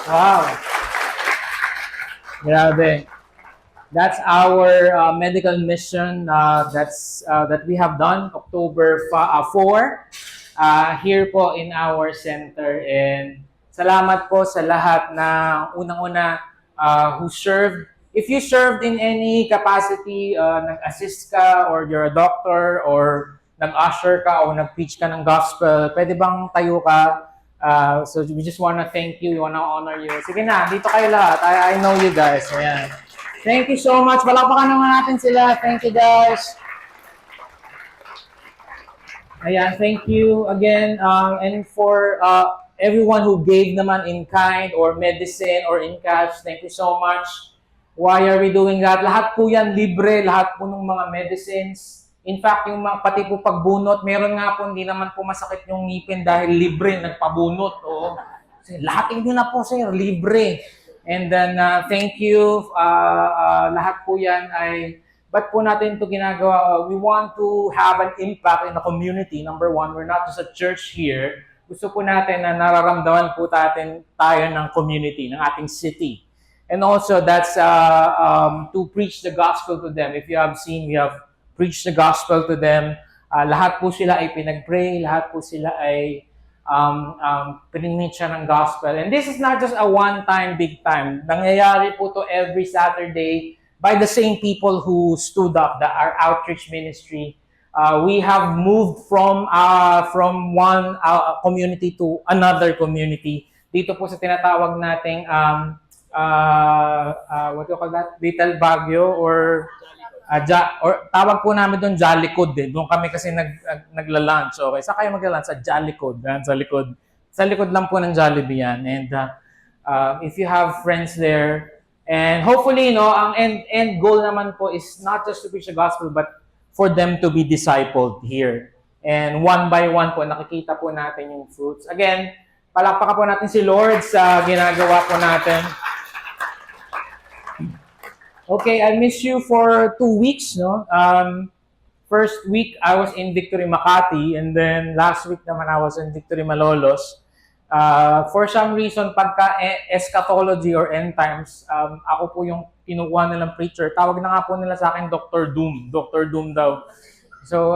Wow. Grabe. That's our medical mission that we have done October 4 here po in our center. And salamat po sa lahat na unang-una who served. If you served in any capacity, nag-assist ka or you're a doctor or nag-usher ka o nag-preach ka ng gospel, pwede bang tayo ka? So we just want to thank you, we want to honor you. Sige na, dito kayo lahat. I know you guys. Ayan. Thank you so much. Palakpakan naman natin sila. Thank you guys. Ayan, thank you again. And for everyone who gave naman in kind or medicine or in cash, thank you so much. Why are we doing that? Lahat po yan libre, lahat po ng mga medicines. In fact, yung mga pati po pagbunot, meron nga po hindi naman po masakit yung ngipin dahil libre nagpabunot. Oo. Lahat hindi na po sir, libre. And then thank you. Lahat po yan ay ba't po natin ito ginagawa? We want to have an impact in the community. Number one, we're not just a church here. Gusto po natin na nararamdaman po tayo ng community, ng ating city. And also, that's to preach the gospel to them. If you have seen, we have preached the gospel to them. Lahat po sila ay pinag-pray. Lahat po sila ay pinimit siya ng gospel. And this is not just a one-time, big time. Nangyayari po to every Saturday by the same people who stood up, our outreach ministry. We have moved from one community to another community. Dito po sa tinatawag nating what do you call that? Little Baguio or tawag po namin doon Jollycod din. Doon kami kasi nagla-lunch. Okay, saan kayo magla-lunch? Sa Jollycod. Sa likod. Sa likod lang po ng Jollibee yan. And if you have friends there, and hopefully, ang end goal naman po is not just to preach the gospel, but for them to be discipled here. And one by one po, nakikita po natin yung fruits. Again, palakpakan po natin si Lord sa ginagawa po natin. Okay, I miss you for 2 weeks, no? First week, I was in Victory Makati, and then last week naman, I was in Victory Malolos. For some reason, pagka eschatology or end times, ako po yung kinukuha nilang preacher. Tawag na nga po nila sa akin Dr. Doom. Dr. Doom daw. So,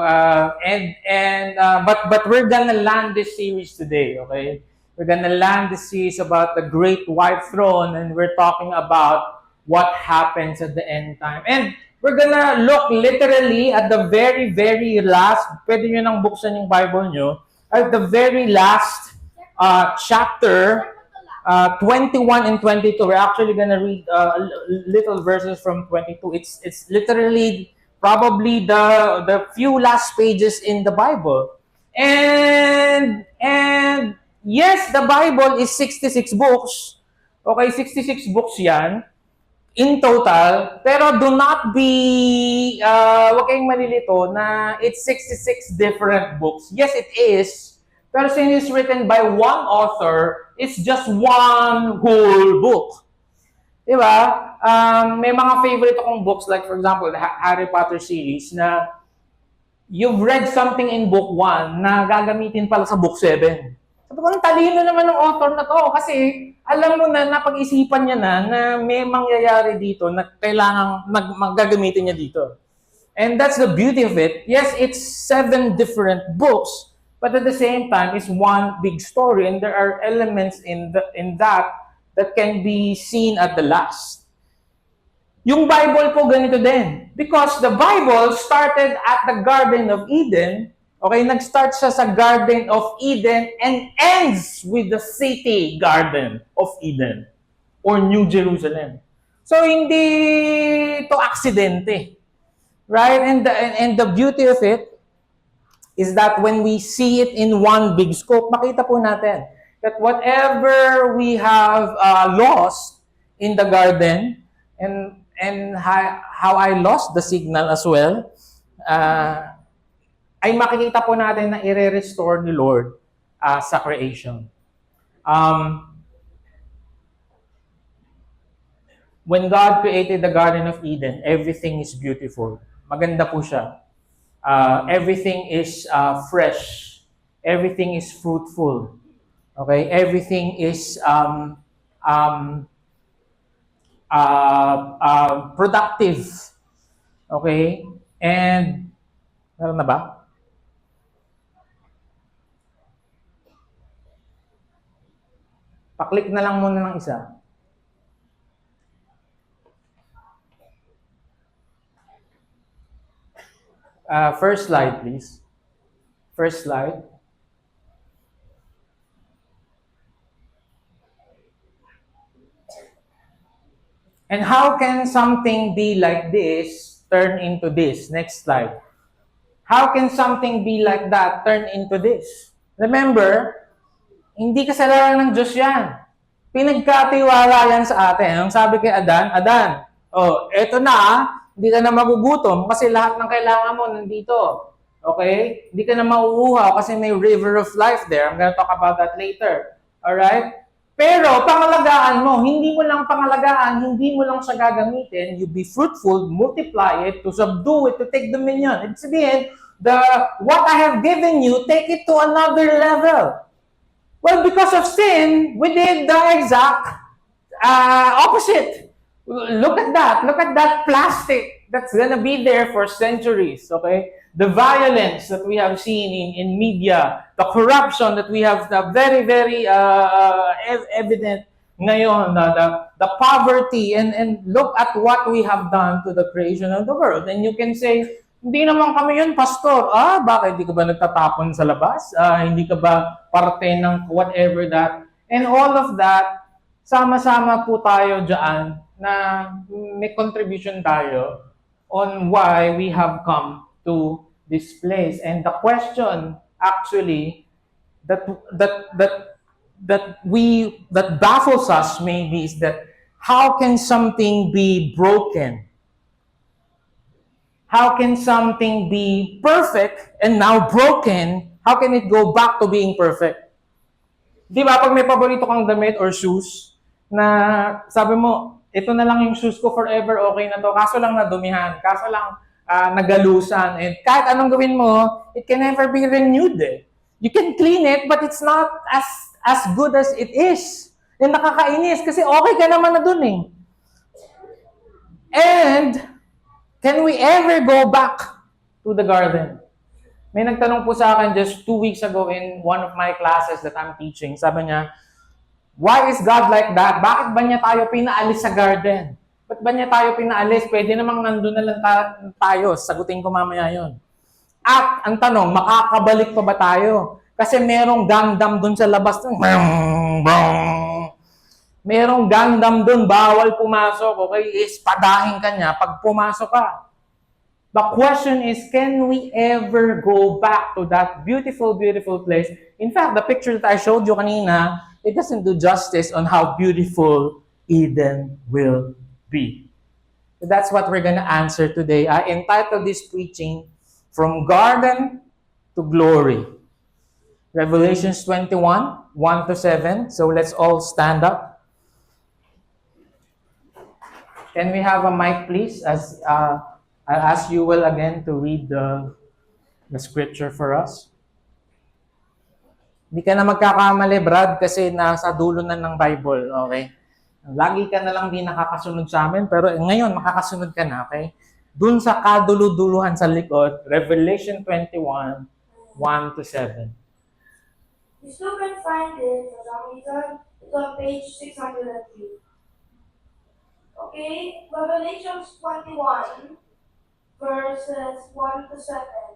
but we're gonna land this series today, okay? We're gonna land this series about the great white throne, and we're talking about what happens at the end time. And we're gonna look literally at the very, very last, pwede nyo nang buksan yung Bible nyo, at the very last chapter, 21 and 22. We're actually gonna read little verses from 22. It's literally probably the few last pages in the Bible. And yes, the Bible is 66 books. Okay, 66 books yan. In total, pero do not be, wag kayong malilito na it's 66 different books. Yes, it is. Pero since it's written by one author, it's just one whole book. Diba? May mga favorite akong books, like for example, the Harry Potter series, na you've read something in book 1 na gagamitin pala sa book 7. Sabi ko, ang talino naman ng author na to kasi alam mo na napag-isipan niya na may mangyayari dito na kailangang magagamitin niya dito. And that's the beauty of it. Yes, it's 7 different books, but at the same time, it's one big story, and there are elements in that can be seen at the last. Yung Bible po ganito din. Because the Bible started at the Garden of Eden. Okay, nag-start siya sa Garden of Eden and ends with the city Garden of Eden or New Jerusalem. So, hindi to aksidente. Right? And the beauty of it is that when we see it in one big scope, makita po natin that whatever we have lost in the garden and how I lost the signal as well, ay makikita po natin na i-restore ni Lord sa creation. When God created the Garden of Eden, everything is beautiful. Maganda po siya. Everything is fresh. Everything is fruitful. Okay? Everything is um, productive. Okay? And, meron na ba? Paklik na lang muna ng isa. First slide, please. First slide. And how can something be like this turn into this? Next slide. How can something be like that turn into this? Remember, hindi kasalanan ng Diyos yan. Pinagkatiwala yan sa atin. Ang sabi kay Adan, Adan, eto na, hindi ka na magugutom kasi lahat ng kailangan mo nandito. Okay? Hindi ka na mauuhaw kasi may river of life there. I'm gonna talk about that later. Alright? Pero, pangalagaan mo, hindi mo lang pangalagaan, hindi mo lang siya gagamitin. You be fruitful, multiply it, to subdue it, to take dominion. Ibig sabihin, what I have given you, take it to another level. Well, because of sin, we did the exact opposite. Look at that. Look at that plastic that's gonna be there for centuries, okay? The violence that we have seen in media, the corruption that we have very, very evident ngayon, the poverty, and look at what we have done to the creation of the world. And you can say, hindi naman kami yun, pastor. Bakit? Hindi ka ba nagtatapon sa labas? Hindi ka ba parte ng whatever that? And all of that, sama-sama po tayo dyan na may contribution tayo on why we have come to this place. And the question actually that baffles us maybe is that how can something be broken? How can something be perfect and now broken? How can it go back to being perfect? Di ba, pag may paborito kang damit or shoes, na sabi mo, ito na lang yung shoes ko forever, okay na to. Kaso lang nadumihan, kaso lang nagalusan. And kahit anong gawin mo, it can never be renewed eh. You can clean it, but it's not as good as it is. And nakakainis kasi okay ka naman na dun eh. And, can we ever go back to the garden? May nagtanong po sa akin just 2 weeks ago in one of my classes that I'm teaching. Sabi niya, why is God like that? Bakit ba niya tayo pinaalis sa garden? Ba't ba niya tayo pinaalis? Pwede namang nandun na lang tayo. Sagutin ko mamaya yun. At ang tanong, makakabalik pa ba tayo? Kasi merong Gundam dun sa labas. Merong Gundam dun, bawal pumasok. Okay, ispadahin ka niya pag pumasok ka. The question is, can we ever go back to that beautiful, beautiful place? In fact, the picture that I showed you kanina, it doesn't do justice on how beautiful Eden will be. So that's what we're going to answer today. I entitled this preaching, From Garden to Glory. Revelations 21, 1-7. So let's all stand up. Can we have a mic, please? As I'll ask you will again to read the scripture for us. Hindi ka na magkakamali, Brad, kasi nasa dulo na ng Bible, okay? Lagi ka na lang di nakakasunod sa amin, pero ngayon makakasunod ka na, okay? Dun sa kaduluduluhan sa likod, Revelation 21, 1-7. You still can find it for some reason. It's on page 603. Okay, Revelation 21, verses 1-7.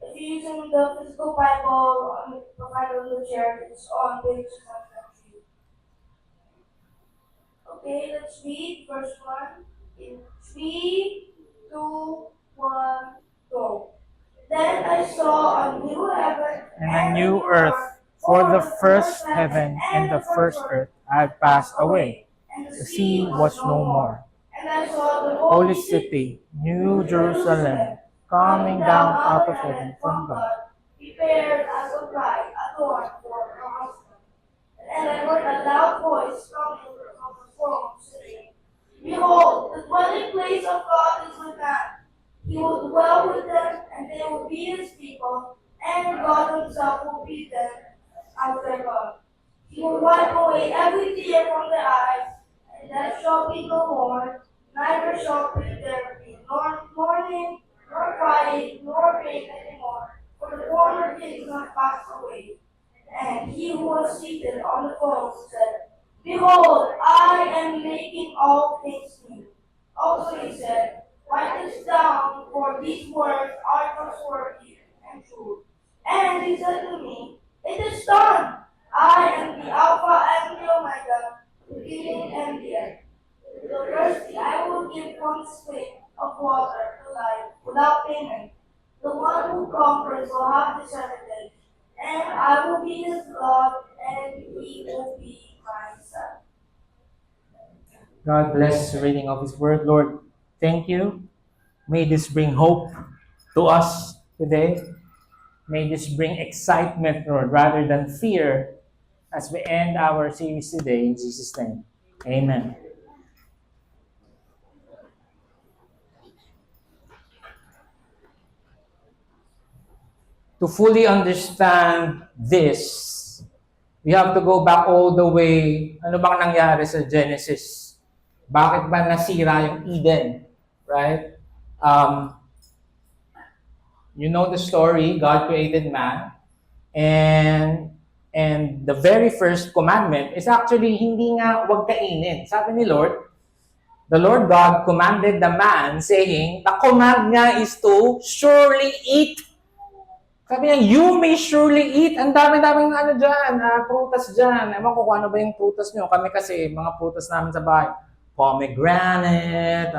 If you're using the physical Bible on the Bible in the chair, it's on page 603. Okay, let's read verse 1 in 3, 2, 1, go. Then I saw a new heaven and a new earth, for the first heaven and the first earth had passed away. The sea was no more. And I saw the Holy city, New Jerusalem, coming down out of heaven from God. prepared as a bride adorned for her husband. And I heard a loud voice coming from the throne, saying, Behold, the dwelling place of God is with man. He will dwell with them, and they will be his people, and God himself will be them as their God. He will wipe away every tear from their eyes, and death shall be no more, neither shall there be nor mourning, nor crying, nor pain anymore, for the former things have passed away. And he who was seated on the throne said, Behold, I am making all things new. Also he said, Write this down, for these words are trustworthy and true. And he said to me, It is done. I am the Alpha and the Omega, the beginning and the end. To the thirsty I will give from the spring of water to life without payment. The one who conquers will have this heritage, and I will be his God, and he will be my son. God bless the reading of His Word. Lord, thank you. May this bring hope to us today. May this bring excitement, Lord, rather than fear as we end our series today. In Jesus' name, amen. To fully understand this, we have to go back all the way. Ano bang nangyari sa Genesis? Bakit ba nasira yung Eden? Right? You know the story. God created man. And the very first commandment is actually hindi nga huwag kainin. Sabi ni Lord, the Lord God commanded the man saying, the command nga is to surely eat. Sabi niya, you may surely eat. Ang dami-daming prutas dyan. Ewan ko kung ano ba yung prutas nyo. Kami kasi, mga prutas namin sa bahay, pomegranate,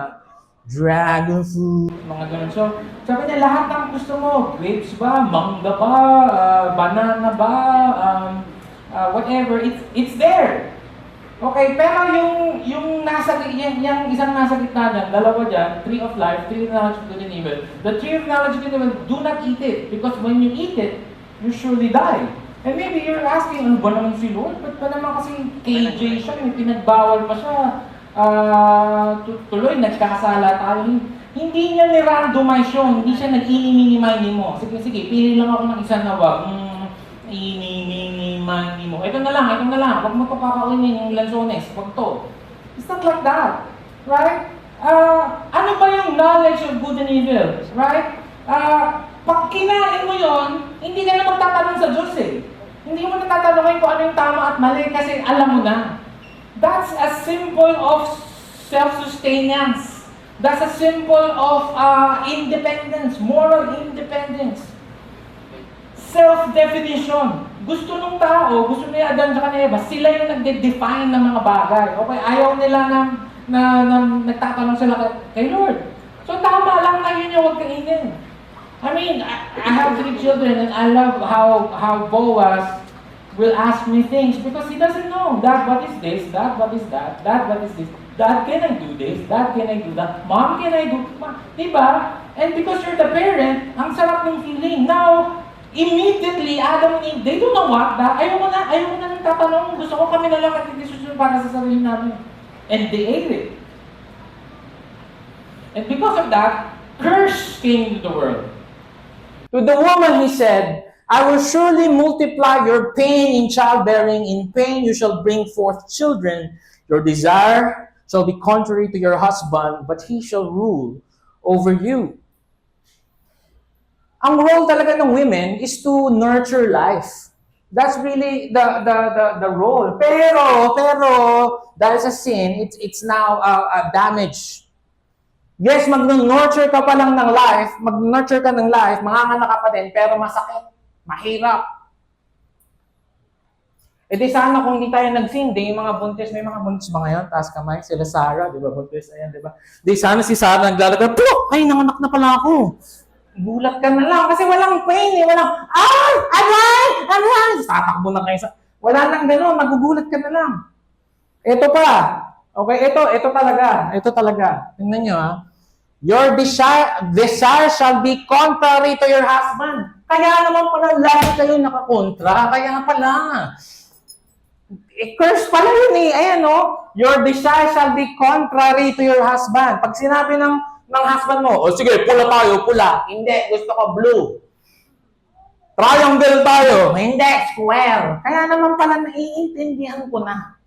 dragon fruit, mga ganun. So, sabi niya, lahat ng gusto mo, grapes ba, mangga ba, banana ba, whatever, it's there. Okay, pero yung isang nasa gitna dyan, dalawa dyan, tree of life, tree of knowledge of good and evil. The tree of knowledge of good and evil, do not eat it. Because when you eat it, you surely die. And maybe you're asking, ano ba naman si Lord? Ba't ba naman kasi KJ siya, may pinagbawal pa siya. Tuloy, nagkakasala tayo. Hindi niya ni-randomize yun, hindi siya nag-ini-minimine mo. Sige, pili lang ako ng isa na wag. Ini-minimine mo. Ito na lang. Huwag mo ito kakaunin yung lansones. Huwag to. It's not like that. Right? Ano ba yung knowledge of good and evil? Right? Pag kinain mo yon, hindi ka na magtatanong sa Diyos eh. Hindi mo natatanungin kung ano yung tama at mali kasi alam mo na. That's a symbol of self-sustenance. That's a symbol of independence, moral independence. Self-definition. Gusto ng tao, gusto ni Adan at Eva, sila yung nagde-define ng mga bagay. Okay, ayaw nila na nagtatanong sila kay Lord. So tama lang na yun yung huwag kainin. I mean, I have 3 children and I love how Boaz will ask me things because he doesn't know. Dad, what is this? Dad, what is that? Dad, what is this? Dad, can I do this? Dad, can I do that? Mom, can I do? Diba? And because you're the parent, ang sarap ng feeling. Now, immediately, Adam and Eve, they don't know what that. Ayaw mo na nang tatanong. Gusto ko kami na lang magdidesisyon para sa sarili namin. And they ate it. And because of that, curse came into the world. To the woman, he said, I will surely multiply your pain in childbearing. In pain you shall bring forth children. Your desire shall be contrary to your husband, but he shall rule over you. Ang role talaga ng women is to nurture life. That's really the role. Pero dahil sa sin, it's now a damage. Yes, mag-nurture ka pa lang ng life, manganganak ka pa din, pero masakit, mahirap. E di sana kung hindi tayo nag-sin, di yung mga buntis, may mga buntis ba ngayon? Taas kamay, sila Sarah, di ba? Buntis, ayan, di ba? Di sana si Sarah naglalagay, ay, nanganak na pala ako. Gulat ka na lang kasi walang pain eh. Walang, aray! Tatakbo na kayo sa... Wala nang gano'n, magugulat ka na lang. Ito pa. Okay, ito talaga. Tingnan nyo ha. Your desire shall be contrary to your husband. Kaya naman pala lagi kayo nakakontra. Kaya pala. Curse pala yun eh. Ayan o. Your desire shall be contrary to your husband. Pag sinabi ng husband mo, sige, pula tayo, pula. Hindi, gusto ko blue. Triangle tayo. Hindi, square. Kaya naman pala naiintindihan ko na.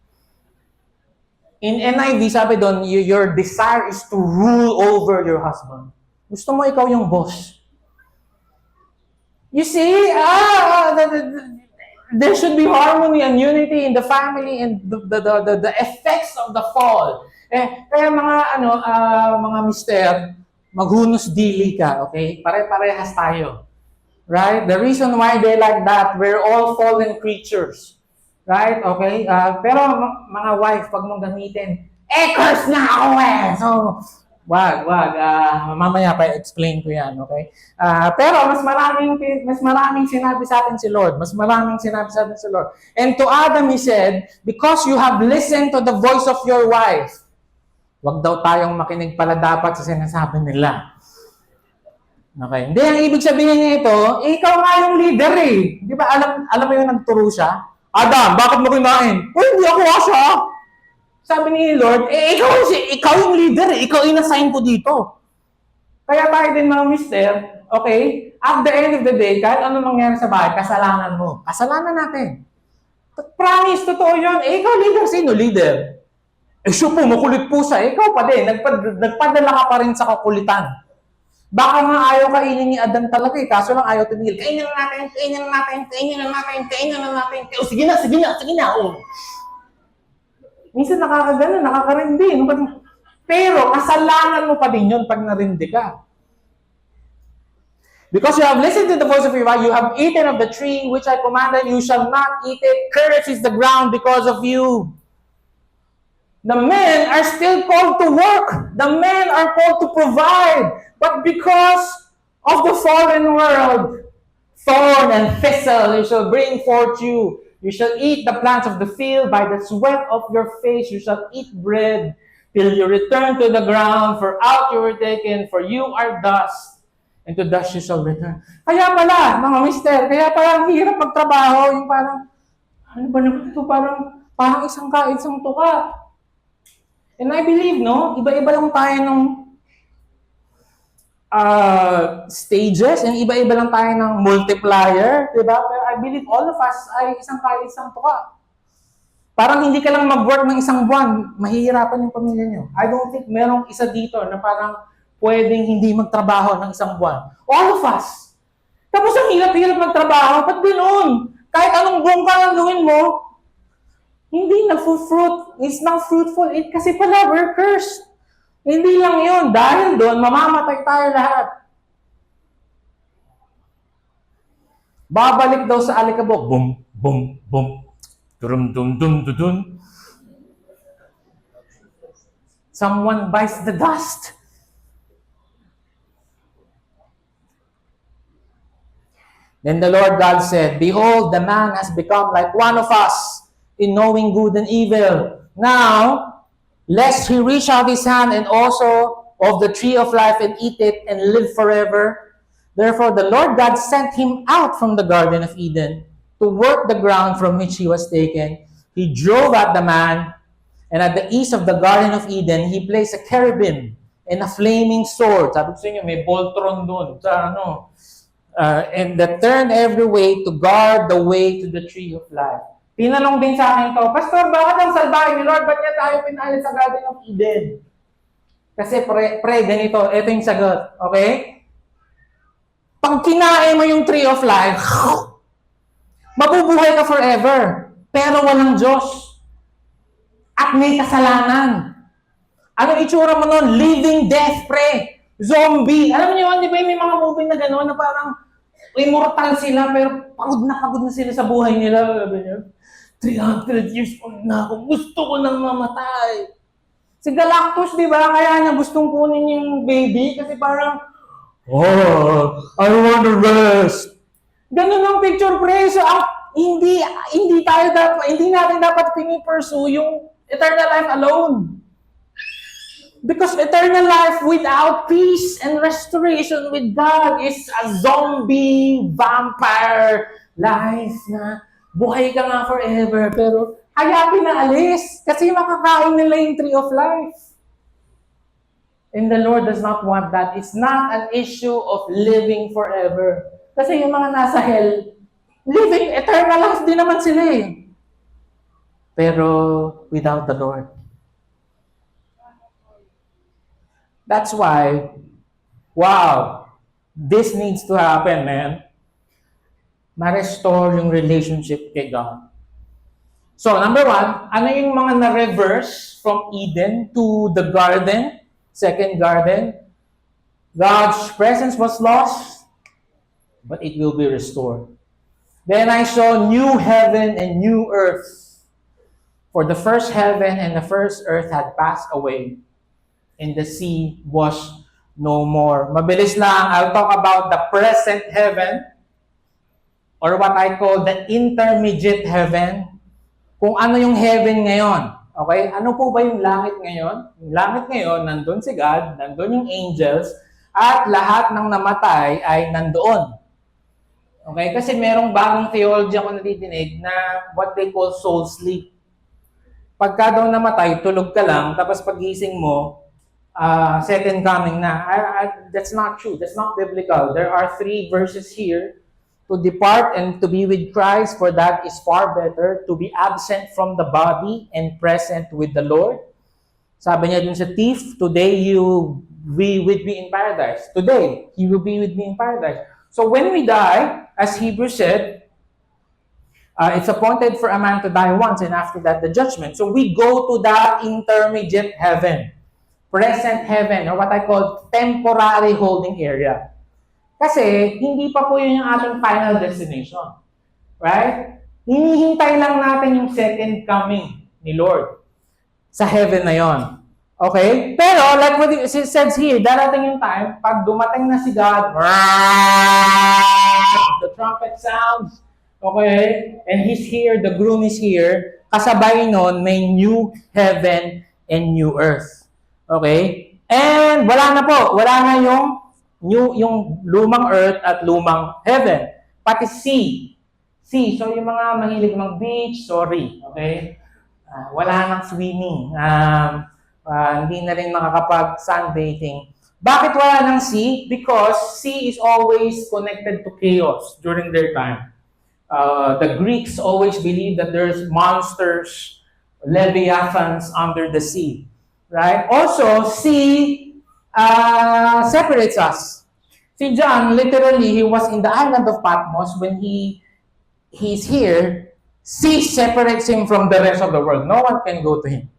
In NIV, sabi doon, your desire is to rule over your husband. Gusto mo ikaw yung boss. You see, there should be harmony and unity in the family and the effects of the fall. Kaya mga mister, maghunos dili ka, okay? Pare-parehas tayo. Right? The reason why they like that, we're all fallen creatures. Right? Okay? Pero mga wife, pag mong gamitin, curse na ako eh! So, wag. Mamaya pa explain ko yan, okay? Pero mas maraming sinabi sa atin si Lord. And to Adam, he said, because you have listened to the voice of your wife, wag daw tayong makinig pala dapat sa sinasabi nila. Okay. Hindi, ang ibig sabihin niya ito, ikaw nga yung leader eh. Di ba, alam mo yung nagturo siya? Adam, bakit mo kinain? Hindi ako asya. Sabi ni Lord, ikaw yung leader eh. Ikaw in-assign ko dito. Kaya tayo din mga mister, okay, at the end of the day, kahit ano mangyari sa bahay, kasalanan mo. Kasalanan natin. Promise, totoo yun. Ikaw leader, sino leader? Siya po, makulit po siya. Ikaw pa din, nagpadala ka pa rin sa kakulitan. Baka nga ayaw kainin ni Adan talaga eh, kaso lang ayaw tumigil. Kainin na natin. O, sige na. Oh. Minsan nakakarindi. Pero kasalanan mo pa din yun pag narindi ka. Because you have listened to the voice of your wife, you have eaten of the tree which I commanded, you shall not eat it. Cursed is the ground because of you. The men are still called to work. The men are called to provide. But because of the fallen world, thorn and thistle, you shall bring forth you. You shall eat the plants of the field. By the sweat of your face you shall eat bread, till you return to the ground. For out you were taken, for you are dust, and to dust you shall return. Kaya pala, mga mister, kaya parang hirap magtrabaho. Yung parang, ano ba naman ito? Parang isang tuka. And I believe, no, iba-iba lang tayo ng stages, and iba-iba lang tayo ng multiplier, di ba? Pero I believe all of us ay isang tuka. Parang hindi ka lang mag-work ng isang buwan, mahihirapan yung pamilya nyo. I don't think merong isa dito na parang pwedeng hindi magtrabaho ng isang buwan. All of us. Tapos ang hirap-hirap magtrabaho, ba't ganoon? Kahit anong buong ka lang gawin mo, hindi na-fruit, it's not fruitful. Kasi pala, we're cursed. Hindi lang yun. Dahil doon, mamamatay tayo lahat. Babalik daw sa alikabok. Boom, boom, boom. Dum, dum, dum, dum, dum. Someone bites the dust. Then the Lord God said, behold, the man has become like one of us, in knowing good and evil. Now, lest he reach out his hand and also of the tree of life and eat it and live forever. Therefore, the Lord God sent him out from the Garden of Eden to work the ground from which he was taken. He drove at the man, and at the east of the Garden of Eden, he placed a cherubim and a flaming sword. Sabi ko sa inyo, may Voltron doon. And that turned every way to guard the way to the tree of life. Tinanong din sa akin to, Pastor, bakit ang salbahe ni Lord? Ba't niya tayo pinalis sa Garden of Eden? Kasi ganito, ito yung sagot, okay? Pag kinain mo yung tree of life, mabubuhay ka forever, pero walang Diyos. At may kasalanan. Anong itsura mo nun? Living death, zombie. Alam niyo, di ba may mga movie na gano'n na parang immortal sila, pero pagod na sila sa buhay nila. 300 years old na ako. Gusto ko nang mamatay. Si Galactus, di ba? Kaya niya gustong kunin yung baby kasi parang, I want to rest. Ganun ang picture, So, hindi natin dapat pini-pursue yung eternal life alone. Because eternal life without peace and restoration with God is a zombie, vampire life na buhay ka nga forever, pero hayapin na alis kasi makakain nila yung tree of life. And the Lord does not want that. It's not an issue of living forever. Kasi yung mga nasa hell, living eternal life din naman sila eh. Pero without the Lord. That's why, wow, this needs to happen, man. Ma-restore yung relationship kay God. So, number one, ano yung mga na-reverse from Eden to the garden, second garden? God's presence was lost, but it will be restored. Then I saw new heaven and new earth. For the first heaven and the first earth had passed away, and the sea was no more. Mabilis lang, I'll talk about the present heaven, or what I call the intermediate heaven. Kung ano yung heaven ngayon. Okay? Ano po ba yung langit ngayon? Yung langit ngayon, nandun si God, nandun yung angels, at lahat ng namatay ay nandoon. Okay? Kasi merong bagong theology ako nadidinig na what they call soul sleep. Pagka daw namatay, tulog ka lang, tapos pagising mo, second coming na. That's not true. That's not biblical. There are 3 verses here. To depart and to be with Christ, for that is far better. To be absent from the body and present with the Lord. Sabi niya dun sa thief, today you will be with me in paradise. Today, he will be with me in paradise. So when we die, as Hebrews said, it's appointed for a man to die once and after that the judgment. So we go to the intermediate heaven, present heaven, or what I call temporary holding area. Kasi hindi pa po yun yung ating final destination. Right? Hinihintay lang natin yung second coming ni Lord sa heaven na yon. Okay? Pero, like what it says here, darating yung time, pag dumating na si God, the trumpet sounds, okay? And He's here, the groom is here, kasabay nun, may new heaven and new earth. Okay? And wala na po, wala na yung lumang earth at lumang heaven. Pati sea. Sea. So, yung mga mahilig mag-beach, sorry. Okay? Wala nang swimming. Hindi na rin makakapag-sunbathing. Bakit wala nang sea? Because sea is always connected to chaos during their time. The Greeks always believed that there's monsters, leviathans under the sea. Right? Also, sea separates us. Si John, literally, he was in the island of Patmos when he's here. Sea separates him from the rest of the world. No one can go to him.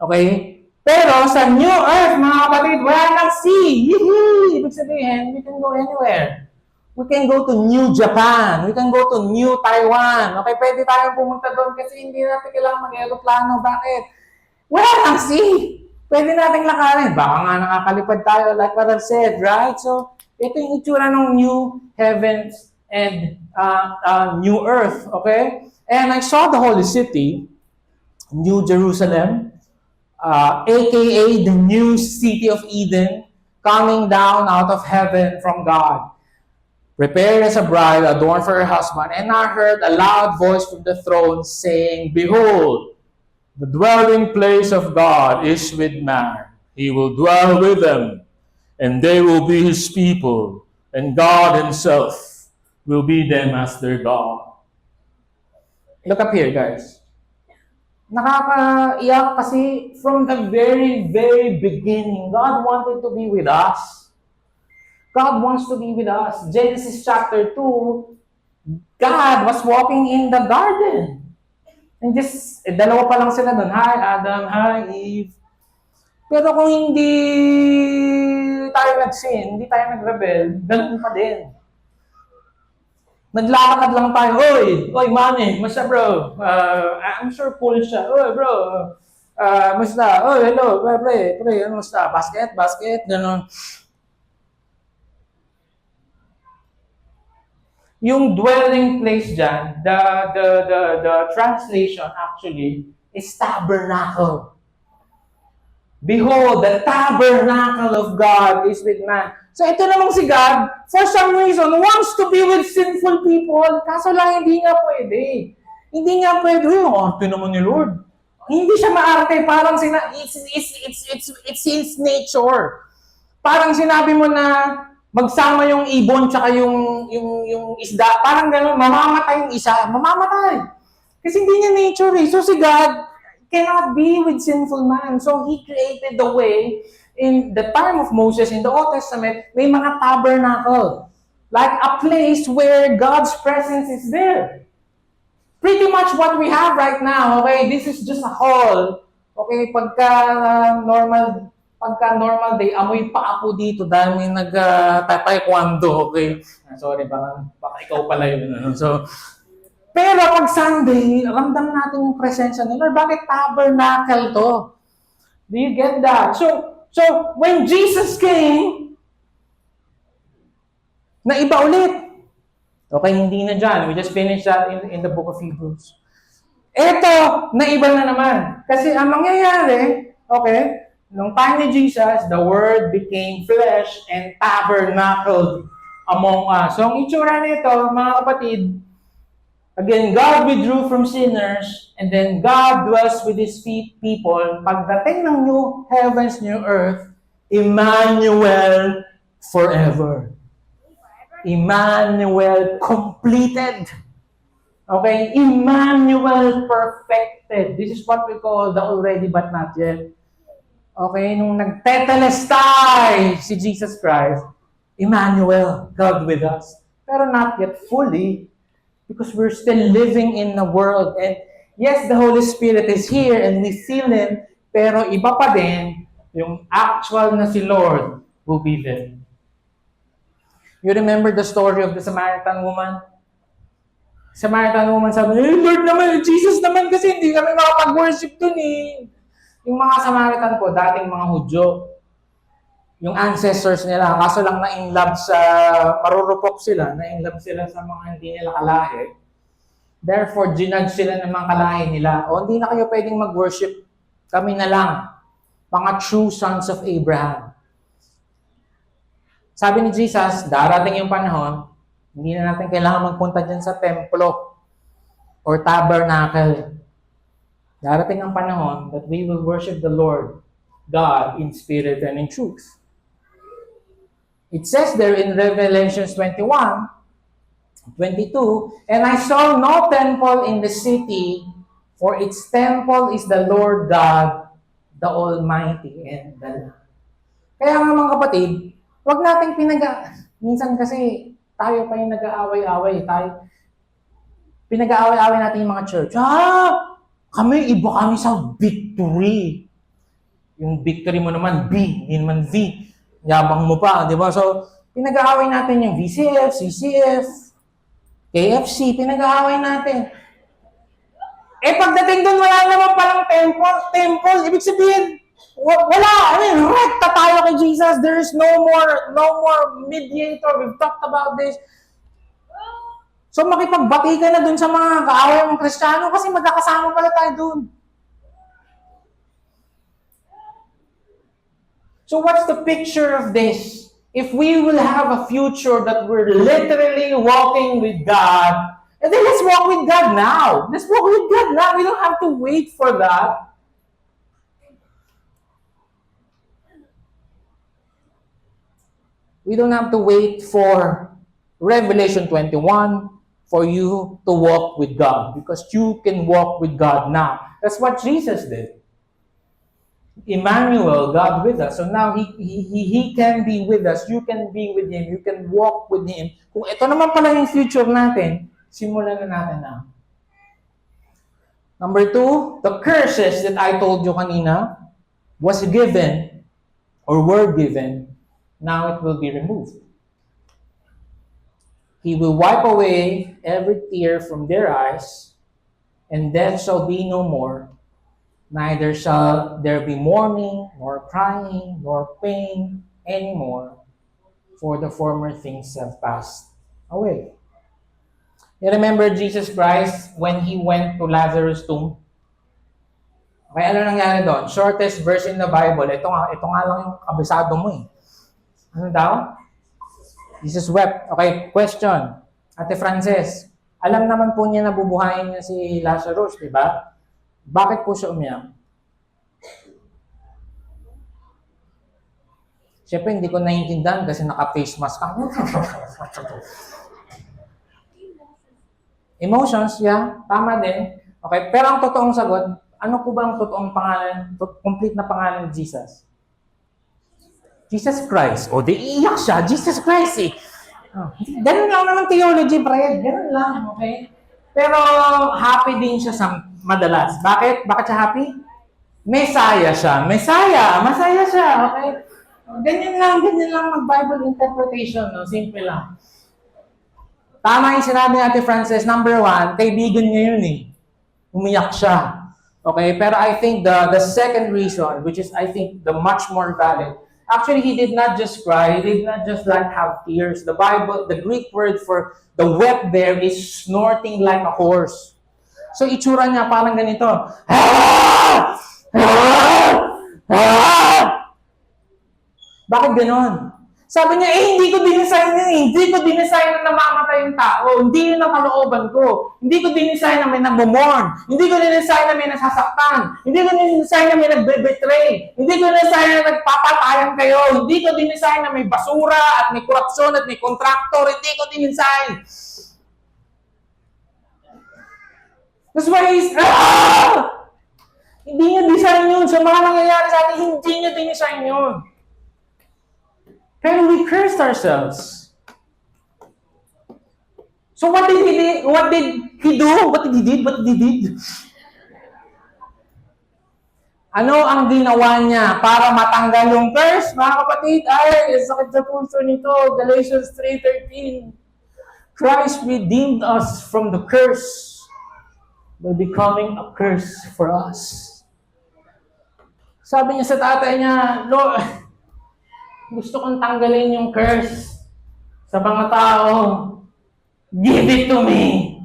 Okay? Pero sa New Earth, mga kapatid, wala nang sea. Yee-hee! Ibig sabihin, we can go anywhere. We can go to New Japan. We can go to New Taiwan. Okay, pwede tayong pumunta doon kasi hindi natin kailangan mag-aeroplano. Bakit? Wala nang sea. Pwede nating lakarin. Baka nga nakakalipad tayo like what I've said, right? So, ito yung itsura ng new heavens and new earth, okay? And I saw the holy city, New Jerusalem, aka the new city of Eden, coming down out of heaven from God, prepared as a bride, adorned for her husband. And I heard a loud voice from the throne saying, "Behold, the dwelling place of God is with man. He will dwell with them, and they will be His people, and God Himself will be them as their God." Look up here, guys. Nakakaiyak kasi from the very, very beginning, God wanted to be with us. God wants to be with us. Genesis chapter 2, God was walking in the garden. And just, dalawa pa lang sila doon. Hi, Adam. Hi, Eve. Pero kung hindi tayo nag-sin, hindi tayo nag-rebel, ganun pa din. Naglalakad lang tayo. Oy, mami, musta bro? I'm sure full siya. Oy, bro. Musta? Oy, hello. Pre. Ano musta? Basket, ganun. Yung dwelling place dyan, the translation actually is tabernacle. Behold, the tabernacle of God is with man. So ito namang si God, for some reason, wants to be with sinful people. Kaso lang, hindi nga pwede. Hindi nga pwede. Arte naman ni Lord. Hindi siya maarte. Parang it's his nature. Parang sinabi mo na, magsama yung ibon tsaka yung isda, parang gano'n, mamamatay yung isa, mamamatay. Kasi hindi niya nature eh. So si God cannot be with sinful man. So He created the way. In the time of Moses, in the Old Testament, may mga tabernacle. Like a place where God's presence is there. Pretty much what we have right now, okay? This is just a hall. Okay, pagka normal day, amoy pa ako dito dahil may nag-taekwondo, okay? Sorry, baka ikaw pala yun. So, pero pag Sunday, ramdam natin yung presensya ng Lord. Bakit tabernacle to? Do you get that? So when Jesus came, naiba ulit. Okay, hindi na dyan. We just finished that in the book of Hebrews. Eto, naiba na naman. Kasi ang mangyayari, okay, nung time ni Jesus, the Word became flesh and tabernacled among us. So ang itsura nito, mga kapatid, again, God withdrew from sinners, and then God dwells with His people. Pagdating ng new heavens, new earth, Emmanuel forever. Emmanuel completed. Okay? Emmanuel perfected. This is what we call the already but not yet. Okay? Nung nagtetelestai si Jesus Christ, Emmanuel, God with us. Pero not yet fully. Because we're still living in the world. And yes, the Holy Spirit is here and we feel Him, pero iba pa din yung actual na si Lord will be there. You remember the story of the Samaritan woman? Samaritan woman sabi, Lord naman, Jesus naman kasi hindi kami makapag-worship dun eh. Yung mga Samaritan po, dating mga Hudyo, yung ancestors nila, kaso lang na-inlove sa, marurupok sila, na-inlove sila sa mga hindi nila kalahi. Therefore, ginudge sila ng mga kalahi nila. O, hindi na kayo pwedeng mag-worship. Kami na lang. Mga true sons of Abraham. Sabi ni Jesus, darating yung panahon, hindi na natin kailangan magpunta dyan sa templo or tabernacle. Darating ang panahon that we will worship the Lord God in spirit and in truth. It says there in Revelation 21:22, and I saw no temple in the city, for its temple is the Lord God, the Almighty, and the Lamb. Kaya nga mga kapatid, wag nating minsan kasi tayo pa yung nag-aaway-away. Pinag-aaway-away natin yung mga church. Iba kami sa victory. Yung victory mo naman, B, hindi naman V. Yabang mo pa, di ba? So, pinag-aaway natin yung VCF, CCF, KFC, pinag-aaway natin. Pagdating doon, wala naman palang temple. Ibig sabihin, wala. Rekta tayo kay Jesus. There is no more mediator. We've talked about this. So, makipagbati ka na doon sa mga kaaway mong Kristiyano kasi magkakasama pala tayo doon. So what's the picture of this? If we will have a future that we're literally walking with God, and then let's walk with God now. Let's walk with God now. We don't have to wait for that. We don't have to wait for Revelation 21 for you to walk with God, because you can walk with God now. That's what Jesus did. Emmanuel, God with us. So now He can be with us. You can be with Him. You can walk with Him. Kung ito naman pala yung future natin, simulan na natin na. Number 2, the curses that I told you kanina was given or were given. Now it will be removed. He will wipe away every tear from their eyes, and death shall be no more. Neither shall there be mourning, nor crying, nor pain anymore, for the former things have passed away. You remember Jesus Christ when He went to Lazarus' tomb? Okay, ano nangyari doon? Shortest verse in the Bible. Ito nga lang yung kabisado mo eh. Ano daw? Jesus wept. Okay, question. Ate Frances, alam naman po niya na bubuhayin niya si Lazarus, di ba? Bakit po siya umiyak? Siyempre, hindi ko naiintindihan kasi naka-face mask ka. Emotions, yeah. Tama din. Okay, pero ang totoong sagot, ano po ba ang totoong pangalan, complete na pangalan ni Jesus? Jesus Christ. O, di iiyak siya. Jesus Christ eh. Oh, ganun lang naman theology, Fred. Ganun lang, okay? Pero happy din siya sa madalas. Bakit? Bakit siya happy? Messiah siya. Masaya siya, okay? Ganyan lang mag-Bible interpretation, no? Simple lang. Tama yung sinabi ni Ate Frances, number one, kaibigan niya yun eh. Umiyak siya. Okay, pero I think the second reason, which is I think the much more valid, actually he did not just cry, he did not just like have tears. The Bible, the Greek word for the wept there is snorting like a horse. So itsura niya parang ganito. Bakit ganon? Sabi niya, hindi ko dinisign yun. Hindi ko dinisign na namamatay yung tao. Hindi yun ang kalooban ko. Hindi ko dinisign na may nagmumorn. Hindi ko dinisign na may nasasaktan. Hindi ko dinisign na may nagbe-betray. Hindi ko dinisign na nagpapatayan kayo. Hindi ko dinisign na may basura at may korupsyon at may kontraktor. Hindi ko dinisign. That's why he's, hindi niya design yun. Sa mga nangyayari sa atin, hindi niya dinisign yun. Pero we cursed ourselves. So what did he do? What did he did? Ano ang ginawa niya para matanggal yung curse? Mga kapatid, sakit sa puso nito. Galatians 3:13. Christ redeemed us from the curse by becoming a curse for us. Sabi niya sa tatay niya, Lord, gusto kong tanggalin yung curse sa mga tao. Give it to me.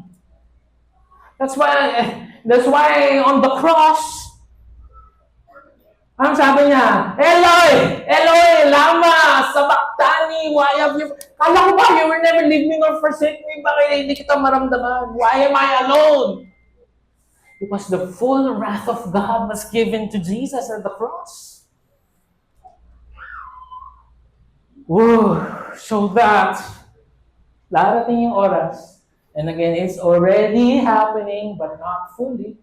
That's why on the cross, ang sabi niya, Eloi, Eloi, lama sabachthani, why have you... Kala ko ba, you will never leave me nor forsake me, bakit hindi kita maramdaman? Why am I alone? Because the full wrath of God was given to Jesus at the cross. Woo! So that, darating yung oras, and again, it's already happening, but not fully.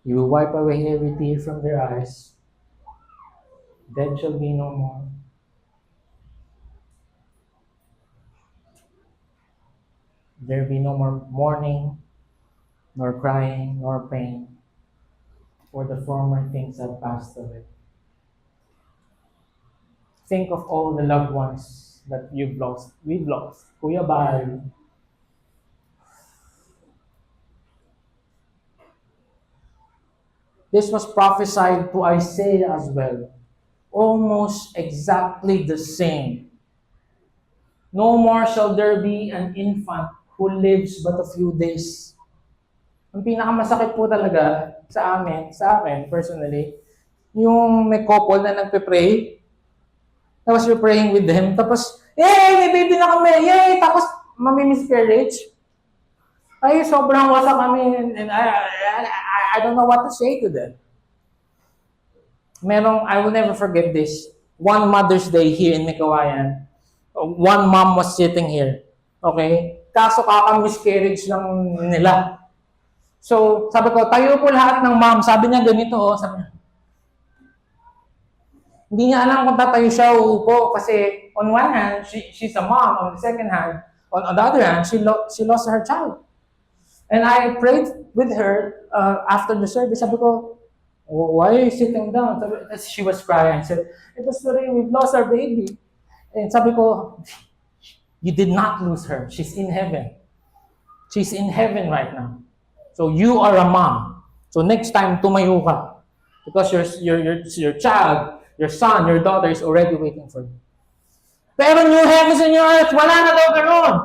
You will wipe away every tear from their eyes. Death shall be no more. There be no more mourning, nor crying, nor pain, for the former things have passed away. Think of all the loved ones that you've lost. We've lost. Kuya Bal. This was prophesied to Isaiah as well. Almost exactly the same. No more shall there be an infant who lives but a few days. Ang pinakamasakit po talaga sa akin personally, yung may couple na nagpe-pray, tapos you're praying with them, tapos, yay, may baby na kami, yay, tapos mami-miscarriage. Ay, sobrang wasak kami, and I don't know what to say to them. I will never forget this. One Mother's Day here in Mikawayan, one mom was sitting here, okay? Kaso kaka-miscarriage lang nila. So, sabi ko, tayo po lahat ng mom, sabi niya ganito, sabi niya, hindi niya alam kung tatayo siya o upo kasi on one hand, she's a mom. On the second hand, on the other hand, she lost her child. And I prayed with her after the service. Sabi ko, why are you sitting down? She was crying. She said, Pastor Ray, we've lost our baby. And sabi ko, you did not lose her. She's in heaven. She's in heaven right now. So you are a mom. So next time, tumayo ka. Because your child, your son, your daughter is already waiting for you. Pero new heavens and new earth, wala na daw ganun.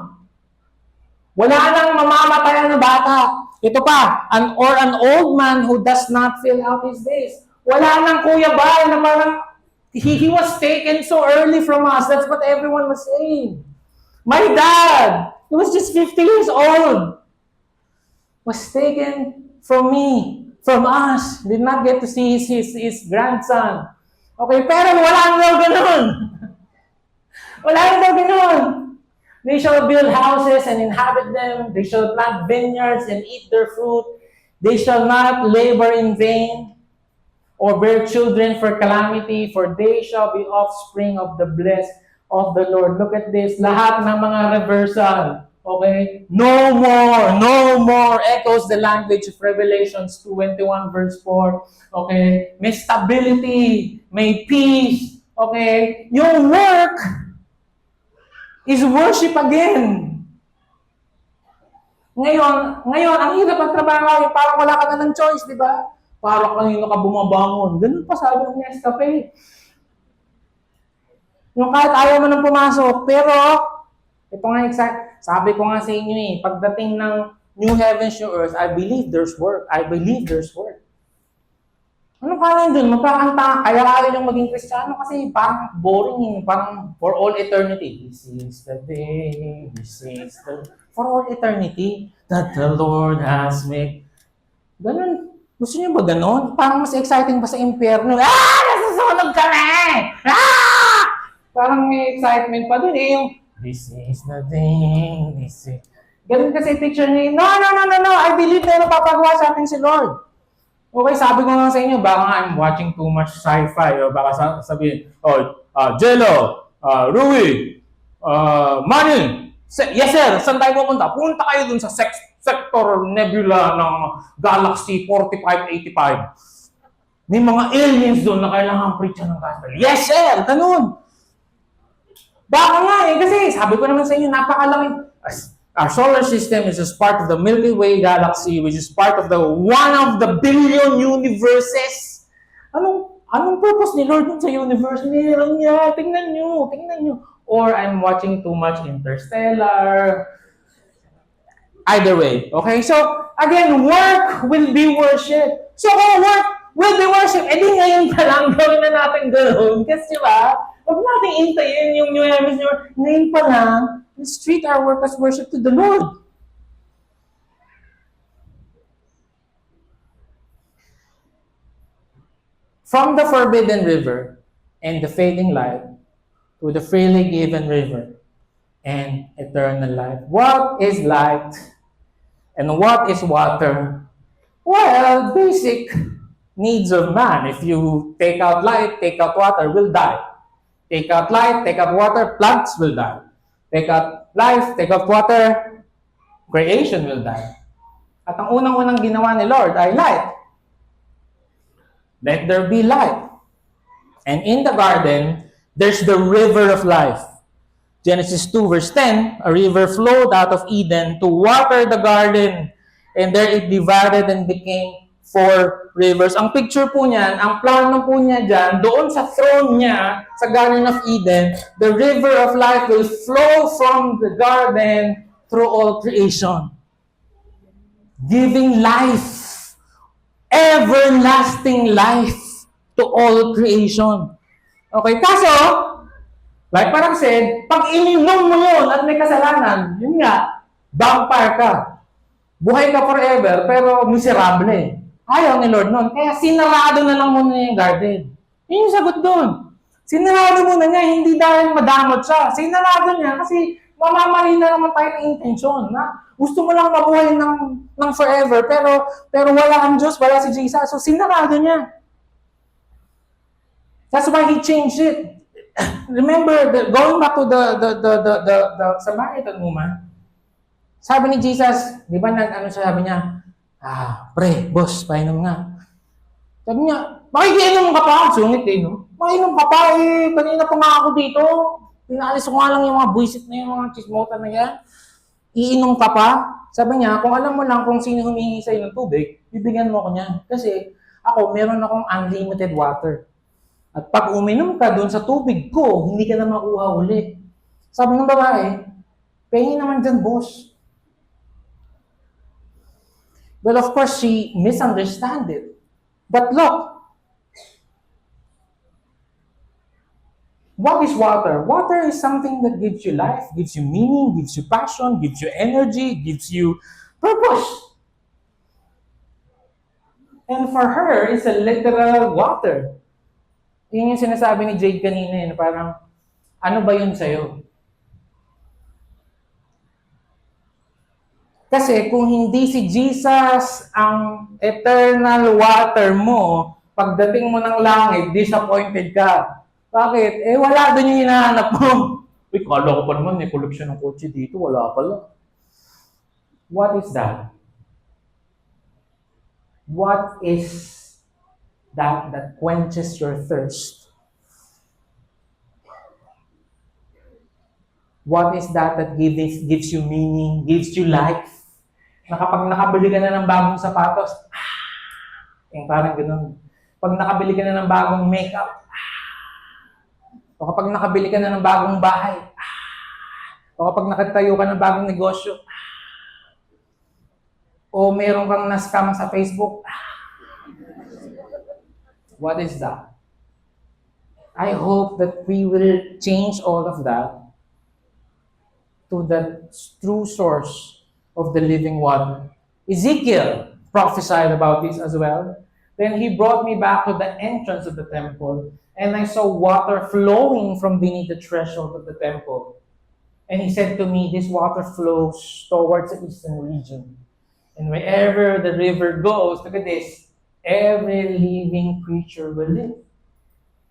Wala nang mamamatayan na bata. Ito pa, an old man who does not fill out his days. Wala nang Kuya Bal na parang, he was taken so early from us. That's what everyone was saying. My dad, he was just 50 years old, was taken from me from us. Did not get to see his grandson. Okay, pero wala na daw ganun. Wala na daw ganun. They shall build houses and inhabit them. They shall plant vineyards and eat their fruit. They shall not labor in vain or bear children for calamity, for they shall be offspring of the blessed of the Lord. Look at this. Lahat ng mga reversal. Okay? No more echoes the language of Revelations 21 verse 4. Okay? May stability, may peace. Okay? Yung work is worship again. Ngayon, ang hirap ang trabaho, parang wala ka na ng choice, di ba? Parang kanino ka bumabangon. Ganun pa sabi ng Nescafe. Yung kahit ayaw mo nang pumasok, pero, ito nga sabi ko nga sa inyo pagdating ng new heavens, new earth, I believe there's work. I believe there's work. Ano kala dun? Magkakanta, kaya kaya yung maging Kristiyano kasi parang boring, parang for all eternity. This is the day, for all eternity that the Lord has made. Ganun. Gusto niyo ba ganun? Parang mas exciting pa sa impyerno. Nasusunog kami! Parang may excitement pa dun yung this is the day, Ganun kasi picture niya. No. I believe na napapagawa sa atin si Lord. Okay, sabi ko nga sa inyo, baka I'm watching too much sci-fi. O baka sabihin, Jello, Rui, Manny, yes sir, saan tayo pupunta? Punta kayo dun sa sector nebula ng Galaxy 4585. May mga aliens dun na kailangan preach ng gospel. Yes sir, ganun. Baka nga kasi sabi ko naman sa inyo, napakalaki. Our solar system is just part of the Milky Way galaxy, which is part of the one of the billion universes. Anong purpose ni Lord dun sa universe? Meron niya. Tingnan nyo. Or I'm watching too much Interstellar. Either way. Okay? So, again, work will be worship. So, kung work will be worship, edi ngayon pa lang gawin na natin gano'n. Kasi diba, huwag natin intayin yung new heavens, ngayon pa lang, let's treat our work as worship to the Lord. From the forbidden river and the fading light to the freely given river and eternal life. What is light and what is water? Well, basic needs of man. If you take out light, take out water, will die. Take out light, take out water, plants will die. Take out life, take out water, creation will die. At ang unang-unang ginawa ni Lord ay light. Let there be light. And in the garden, there's the river of life. Genesis 2 verse 10, a river flowed out of Eden to water the garden. And there it divided and became 4 rivers. Ang picture po niyan, ang plano po niya dyan, doon sa throne niya, sa Garden of Eden, the river of life will flow from the garden through all creation. Giving life, everlasting life to all creation. Okay, kaso, like parang said, pag ininom mo yun at may kasalanan, yun nga, vampire ka. Buhay ka forever, pero miserable. Ayaw ni Lord nun. Kaya sinarado na lang muna yung garden. Yun yung sagot doon. Sinarado muna niya, hindi dahil madamot siya. Sinarado niya kasi mamamali na naman tayo ng intensyon. Na gusto mo lang mabuhay ng forever, pero wala ang Diyos, wala si Jesus. So sinarado niya. That's why He changed it. Remember, going back to the Samaritan woman, sabi ni Jesus, di ba sabi niya, pre, boss, painom nga. Sabi niya, makikiinom ka pa? Sungit no? Mainom ka pa kanina pa nga ako dito. Pinaalis ko nga lang yung mga buisit na yung mga chismota na yan. Iinom ka pa? Sabi niya, kung alam mo lang kung sino humingi sa'yo ng tubig, bibigyan mo ko niyan. Kasi ako, meron akong unlimited water. At pag uminom ka doon sa tubig ko, hindi ka na makuha uli. Sabi ng babae, pahingin naman dyan, boss. Well, of course, she misunderstood it. But look, what is water? Water is something that gives you life, gives you meaning, gives you passion, gives you energy, gives you purpose. And for her, it's a literal water. Yun yung sinasabi ni Jade kanina, na parang, ano ba yun sa'yo? Kasi kung hindi si Jesus ang eternal water mo, pagdating mo ng langit, disappointed ka. Bakit? Wala doon yung hinahanap mo. Uy, kala ko pa naman, may collection ng kotse dito. Wala pala. What is that? What is that quenches your thirst? What is that gives you meaning, gives you life? Na kapag nakabili ka na ng bagong sapatos, yung parang ganun. Pag nakabili ka na ng bagong makeup, o kapag nakabili ka na ng bagong bahay, o kapag nakatayo ka ng bagong negosyo, o meron kang na-scam sa Facebook, what is that? I hope that we will change all of that to the true source of the living water. Ezekiel prophesied about this as well. Then he brought me back to the entrance of the temple, and I saw water flowing from beneath the threshold of the temple. And he said to me, this water flows towards the eastern region. And wherever the river goes, look at this, every living creature will live.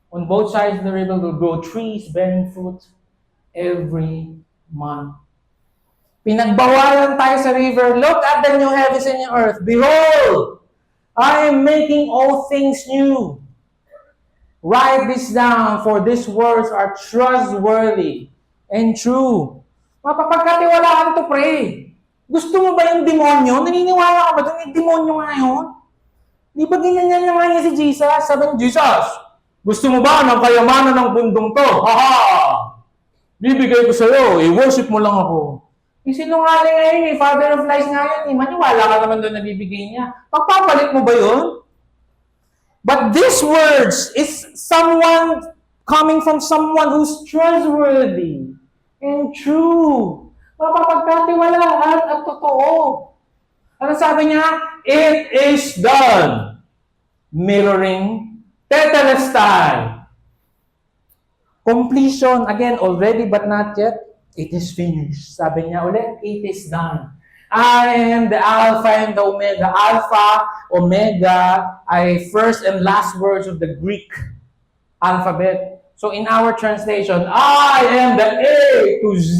On both sides of the river will grow trees bearing fruit every month. Pinagbawalan tayo sa river. Look at the new heavens and new earth. Behold, I am making all things new. Write this down, for these words are trustworthy and true. Mapapagkatiwalaan to, pray. Gusto mo ba yung demonyo? Naniniwala ka ba doon yung demonyo ngayon? Di ba ganyan na nga niya si Jesus? Sabi ni Jesus, gusto mo ba ng kayamanan ng bundong to? Haha! Bibigay ko sa'yo, i-worship mo lang ako. Sinungaling ngayon father of lies nga yun Maniwala ka naman doon na bibigay niya. Pagpapalit mo ba yun? But these words is someone coming from someone who's trustworthy and true. Mapapagkatiwalaan at totoo. Ano sabi niya? It is done. Mirroring tetelestai. Completion, again, already but not yet. It is finished. Sabi niya ulit, it is done. I am the Alpha and the Omega. Alpha, Omega ay first and last words of the Greek alphabet. So in our translation, I am the A to Z,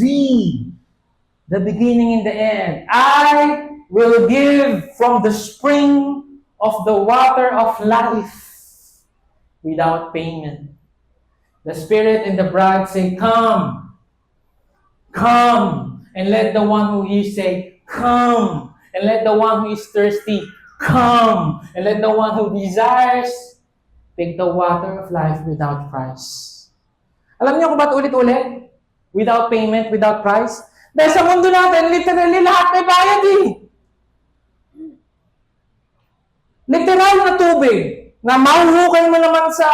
the beginning and the end. I will give from the spring of the water of life without payment. The Spirit and the bride say, come. Come, and let the one who is say, come, and let the one who is thirsty, come, and let the one who desires take the water of life without price. Alam niyo kung ba't ulit-ulit? Without payment, without price? Dahil sa mundo natin, literally lahat may bayad eh. Literal na tubig, na mahuhukay mo naman sa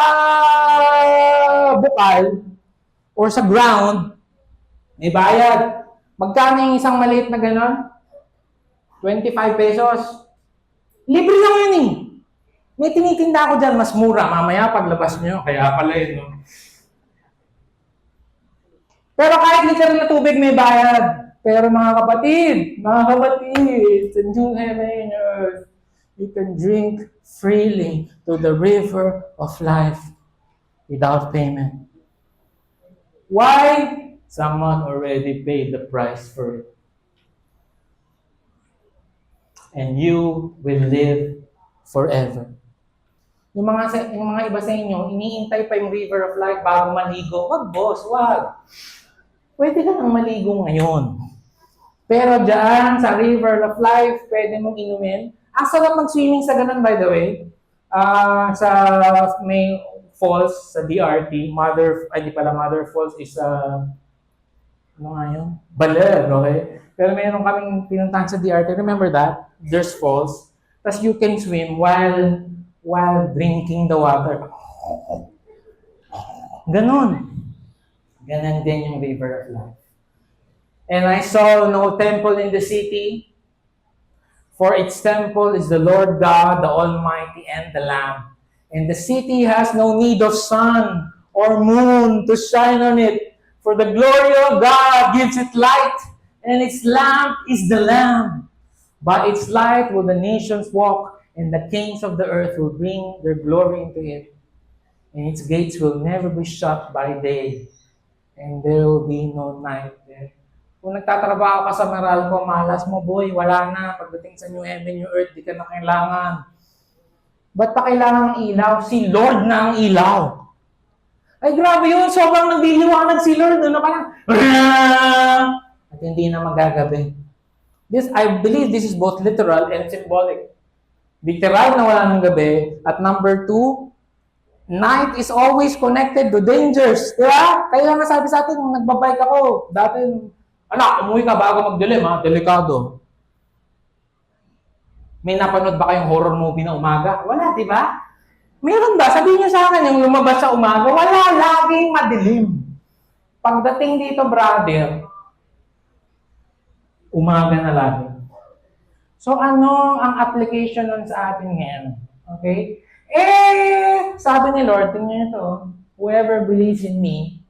bukal or sa ground, may bayad. Magkano yung isang maliit na gano'n? 25 pesos. Libre lang yun eh. May tinitinda ako dyan, mas mura. Mamaya paglabas nyo, kaya pala yun. No? Pero kahit literal na tubig, may bayad. Pero mga kapatid, sa new heaven and earth, you can drink freely to the river of life without payment. Why? Someone already paid the price for it. And you will live forever. Yung mga iba sa inyo, iniintay pa yung river of life bago maligo. Wag, boss, wag. Pwede ka nang maligo ngayon. Pero dyan, sa river of life, pwede mong inumin. Ang sarap mag-swimming sa ganun, by the way. Sa may falls, sa DRT, Mother Falls is ano nga yun? Baler, okay? Pero mayroon kaming pinuntahan sa DRT. Remember that? There's falls. Tapos you can swim while drinking the water. Ganon. Ganon din yung river of life. And I saw no temple in the city, For its temple is the Lord God, the Almighty, and the Lamb. And the city has no need of sun or moon to shine on it, for the glory of God gives it light, and its lamp is the Lamb. By its light will the nations walk, and the kings of the earth will bring their glory into it. And its gates will never be shut by day, and there will be no night there. Kung nagtatrabaho ka sa Meralco, malas mo, boy, wala na. Pagdating sa New Heaven, New Earth, di ka na kailangan. Ba't pa kailangan ng ilaw? Si Lord na ang ilaw. Ay, grabe yun. Sobrang nagdiliwanag si Lord. Ano parang, at hindi na magagabi. I believe this is both literal and symbolic. Literal na wala ng gabi. At number 2, night is always connected to dangers. Di ba? Kaya nga sabi sa atin, nung nagbabike ako, dati, anak, umuwi ka bago magdilim, ha? Delikado. May napanood ba kayong horror movie na umaga? Wala, di ba? Meron ba? Sabihin niyo sa akin, yung lumabas sa umaga, wala, laging madilim. Pagdating dito, brother, umaga na lagi. So, ano ang application nun sa atin ngayon? Okay? Sabi ni Lord, tingnan ito, whoever believes in me,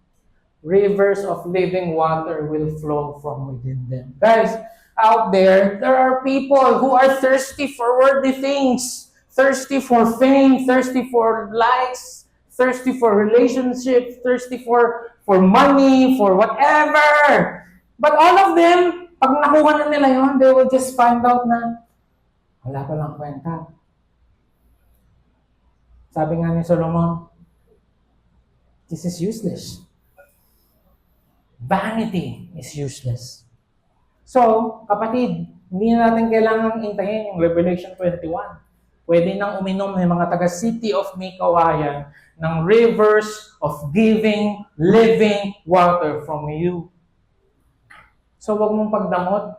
rivers of living water will flow from within them. Guys, out there are people who are thirsty for worldly things, thirsty for fame, thirsty for likes, thirsty for relationships, thirsty for money, for whatever. But all of them, pag nakuha na nila yun, they will just find out na wala pa lang kwenta. Sabi nga ni Solomon, this is useless. Vanity is useless. So, kapatid, hindi na natin kailangang intayin yung Revelation 21. Pwede nang uminom ng mga taga-City of May Kawayan ng rivers of giving, living water from you. So, wag mong pagdamot.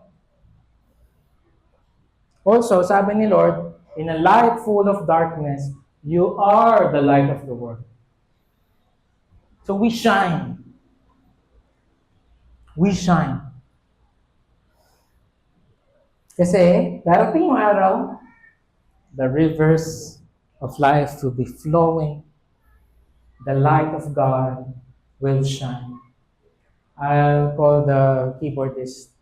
Also, sabi ni Lord, in a light full of darkness, you are the light of the world. So, we shine. We shine. Kasi, darating yung araw, the rivers of life will be flowing. The light of God will shine. I'll call the keyboardist.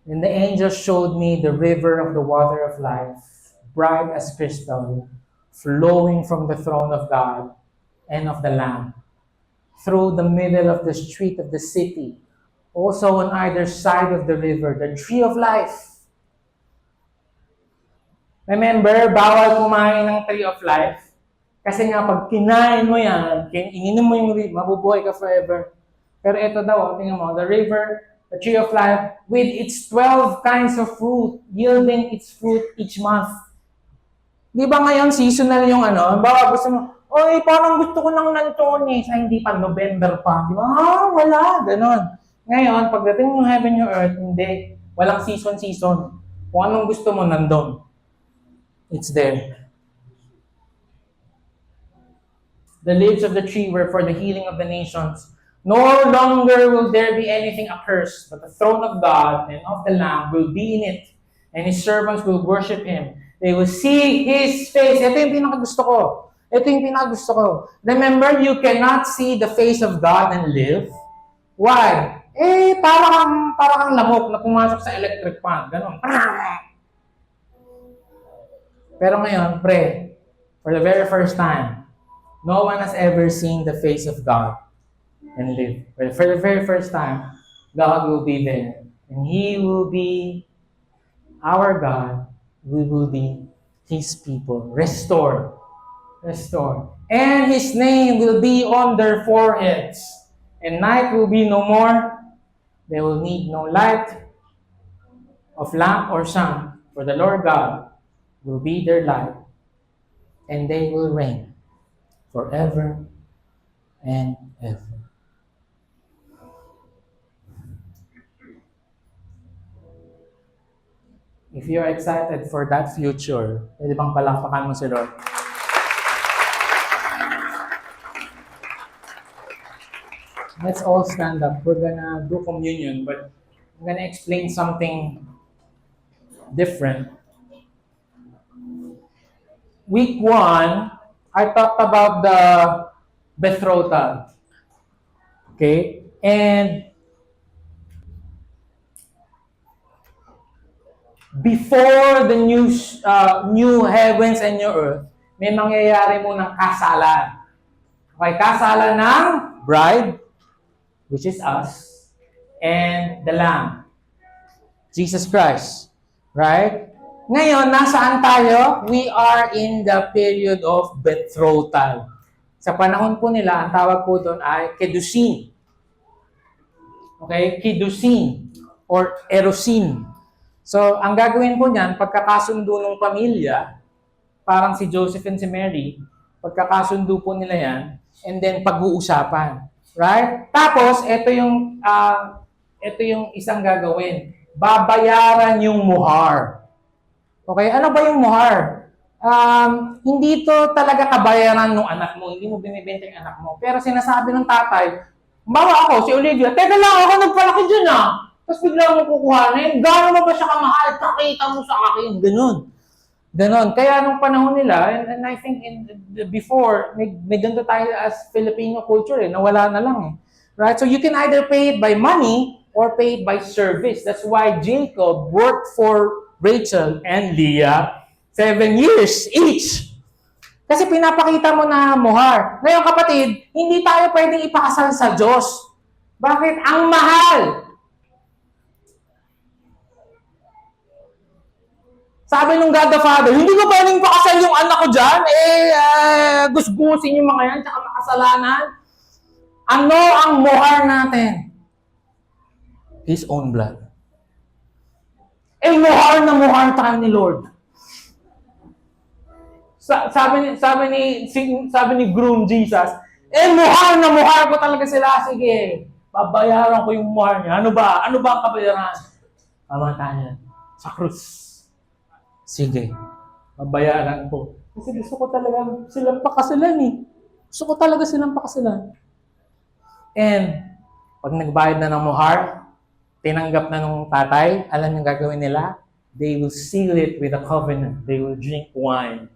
And the angel showed me the river of the water of life, bright as crystal, flowing from the throne of God and of the Lamb, through the middle of the street of the city. Also on either side of the river, the tree of life. Remember, bawal kumain ng tree of life. Kasi nga, pag kinain mo yan, ininom mo yung river, mabubuhay ka forever. Pero ito daw, tingnan mo, the river, the tree of life, with its 12 kinds of fruit, yielding its fruit each month. Di ba ngayon, seasonal yung ano? Bawa gusto mo, oy, parang gusto ko ng lantones. Ay, hindi pa, November pa. Di ba? Wala. Ganon. Ngayon, pagdating ng heaven yung earth, hindi. Walang season-season. Kung anong gusto mo, nandun. It's there. The leaves of the tree were for the healing of the nations. No longer will there be anything accursed, but the throne of God and of the Lamb will be in it, and His servants will worship Him. They will see His face. Ito yung pinakagusto ko. Ito yung pinakagusto ko. Remember, you cannot see the face of God and live. Why? Para kang lamok na pumasok sa electric fan. Ganon. Pero ngayon, pray. For the very first time, no one has ever seen the face of God and live. But for the very first time, God will be there. And He will be our God. We will be His people. Restore. Restore. And His name will be on their foreheads. And night will be no more. They will need no light of lamp or sun. For the Lord God will be their light. And they will reign forever and ever. If you're excited for that future, pwede bang palakpakan mo si Lord? Let's all stand up. We're gonna do communion, but I'm gonna explain something different. week 1, I talked about the betrothal. Okay? And before the new heavens and new earth, may mangyayari munang kasalan. Okay, kasalan ng bride, which is us, and the Lamb, Jesus Christ. Right? Ngayon, nasaan tayo? We are in the period of betrothal. Sa panahon po nila, ang tawag po doon ay kedusin. Okay? Kedusin or erosin. So, ang gagawin po niyan, pagkakasundo ng pamilya, parang si Joseph and si Mary, pagkakasundo po nila yan, and then pag-uusapan. Right? Tapos, ito yung isang gagawin. Babayaran yung muhar. Okay? Ano ba yung muhar? Hindi to talaga kabayaran ng anak mo. Hindi mo binibenta yung anak mo. Pero sinasabi ng tatay, bawa ako, si Olivia, teka lang, ako nagpalaki dyan Tapos bigla mo kukuhanin, gano'n mo ba siya kamahal? Kakita mo sa akin. Ganon. Kaya nung panahon nila, and I think before, may ganito tayo as Filipino culture nawala na lang Right? So you can either pay it by money or pay it by service. That's why Jacob worked for Rachel and Leah 7 years each. Kasi pinapakita mo na muhar. Ngayon kapatid, hindi tayo pwedeng ipakasal sa Diyos. Bakit? Ang mahal! Sabi nung God the Father, hindi ko pwedeng pakasal yung anak ko dyan. Gusgusin yung mga yan, tsaka makasalanan. Ano ang muhar natin? His own blood. Muhar na muhar tayo ni Lord. Sabi ni Groom Jesus, muhar na muhar ko talaga sila. Sige, babayaran ko yung muhar niya. Ano ba? Ano ba ang kabayaran? Kamatayan. Sa krus. Sige, babayaran ko. Kasi gusto ko talaga silang pakasalan Gusto ko talaga silang pakasalan. And, pag nagbayad na ng muhar, tinanggap na ng tatay, alam yung gagawin nila? They will seal it with a covenant. They will drink wine.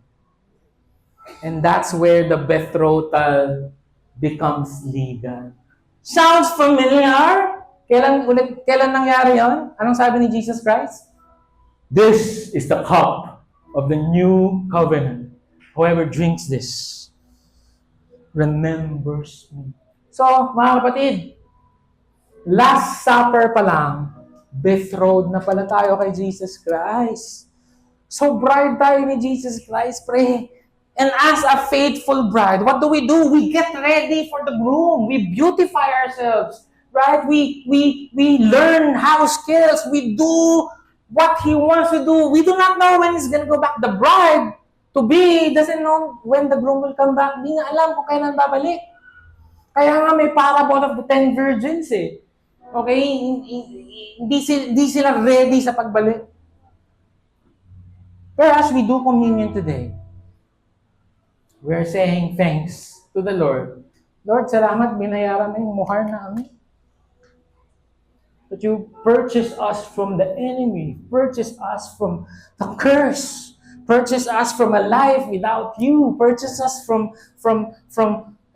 And that's where the betrothal becomes legal. Sounds familiar? Kailan nangyari yon? Anong sabi ni Jesus Christ? This is the cup of the new covenant. Whoever drinks this remembers me. So, mga kapatid, Last Supper pa lang, betrothed na pala tayo kay Jesus Christ. So, bride tayo ni Jesus Christ, pray. And as a faithful bride, what do? We get ready for the groom. We beautify ourselves. Right? We learn house skills. We do what he wants to do. We do not know when he's gonna go back. The bride to be doesn't know when the groom will come back. Hindi nga alam kung kailan babalik. Kaya nga may parable of the 10 virgins Okay? Hindi sila ready sa pagbalik. Pero as we do communion today, we're saying thanks to the Lord. Lord, salamat, binayaran mo yung muhar namin. That you purchase us from the enemy, purchase us from the curse, purchase us from a life without you, purchase us from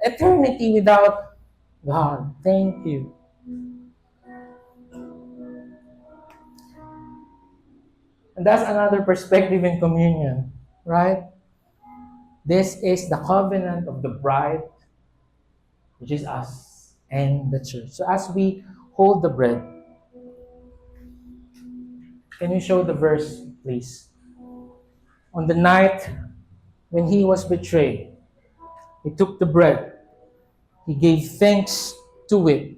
eternity without God. Thank you. And that's another perspective in communion, right? This is the covenant of the bride, which is us and the church. So as we hold the bread, can you show the verse, please? On the night when he was betrayed, he took the bread, he gave thanks to it,